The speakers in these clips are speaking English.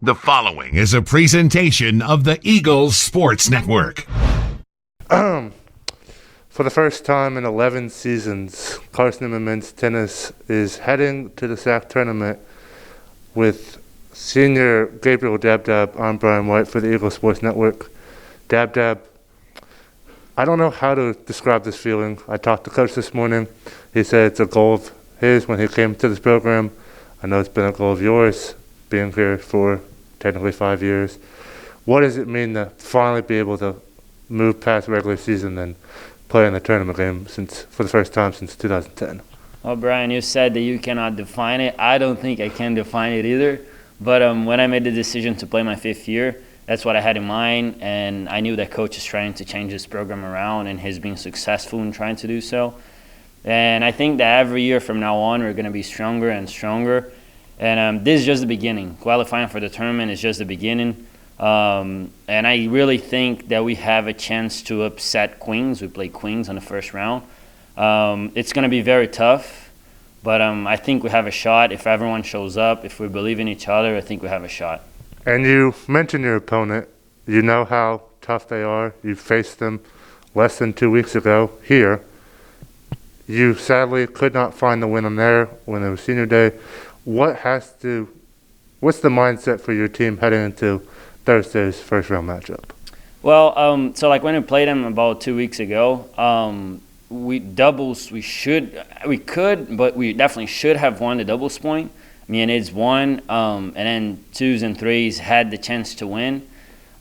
The following is a presentation of the Eagles Sports Network. For the first time in 11 seasons, Carson-Newman men's tennis is heading to the SAC Tournament with senior Gabriel Dabdab. I'm Brian White for the Eagles Sports Network. Dabdab, I don't know how to describe this feeling. I talked to Coach this morning. He said it's a goal of his when he came to this program. I know it's been a goal of yours, being here for technically 5 years. What does it mean to finally be able to move past regular season and play in the tournament game for the first time since 2010? Well, Brian, you said that you cannot define it. I don't think I can define it either. But when I made the decision to play my 5th year, that's what I had in mind, and I knew that coach is trying to change this program around, and he's been successful in trying to do so. And I think that every year from now on, we're going to be stronger and stronger. And this is just the beginning. Qualifying for the tournament is just the beginning. And I really think that we have a chance to upset Queens. We play Queens on the first round. It's going to be very tough, but I think we have a shot. If everyone shows up, if we believe in each other, I think we have a shot. And you mentioned your opponent. You know how tough they are. You faced them less than 2 weeks ago here. You sadly could not find the win on there when it was senior day. What's the mindset for your team heading into Thursday's first round matchup? Well, so like when we played them about 2 weeks ago, we could, but we definitely should have won the doubles point. Me and Id's won, and then 2s and 3s had the chance to win.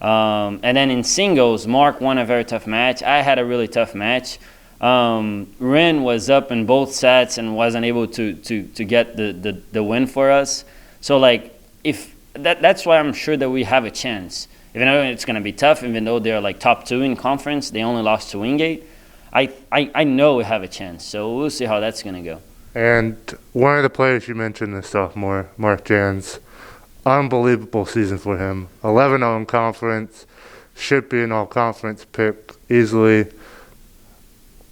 And then in singles, Mark won a very tough match. I had a really tough match. Ren was up in both sets and wasn't able to get the win for us. So like if that's why I'm sure that we have a chance. Even though it's going to be tough, even though they're like top 2 in conference, they only lost to Wingate. I know we have a chance. So we'll see how that's going to go. And one of the players you mentioned, the sophomore, Mark Jans, unbelievable season for him. 11-0 in conference, should be an all-conference pick easily.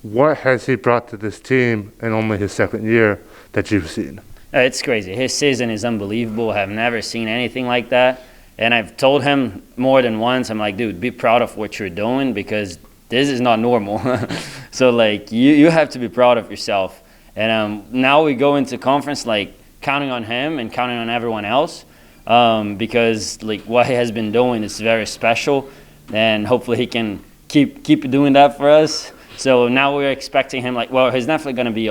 What has he brought to this team in only his 2nd year that you've seen? It's crazy. His season is unbelievable. I've never seen anything like that. And I've told him more than once, I'm like, dude, be proud of what you're doing because this is not normal. So, like, you have to be proud of yourself. And now we go into conference, like, counting on him and counting on everyone else because, like, what he has been doing is very special. And hopefully he can keep doing that for us. So now we're expecting him, like, well, he's definitely going to be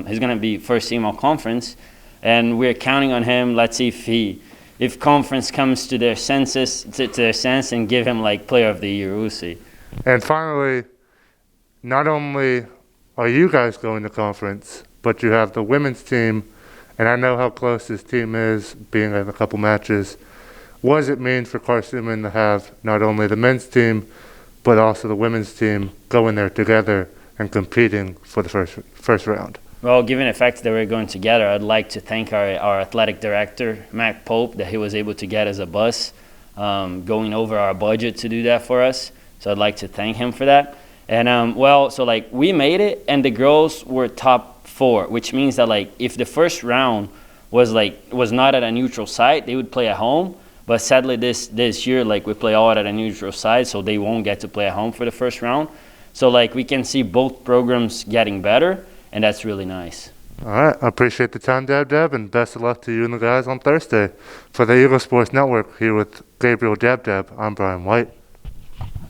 he's going to be first team all conference, and we're counting on him. Let's see if conference comes to their senses, to their sense, and give him like player of the year. We'll see. And finally, not only are you guys going to conference, but you have the women's team, and I know how close this team is, being in a couple matches. What does it mean for Carson-Newman to have not only the men's team, but also the women's team going there together and competing for the first round? Well, given the fact that we're going together, I'd like to thank our athletic director, Mac Pope, that he was able to get us a bus, going over our budget to do that for us. So I'd like to thank him for that. And, so, like, we made it, and the girls were top 4, which means that, like, if the first round was not at a neutral site, they would play at home. But sadly, this year, like, we play all at a neutral side, so they won't get to play at home for the first round. So, like, we can see both programs getting better, and that's really nice. All right. I appreciate the time, Dabdab, and best of luck to you and the guys on Thursday. For the Eagle Sports Network, here with Gabriel Dabdab, I'm Brian White.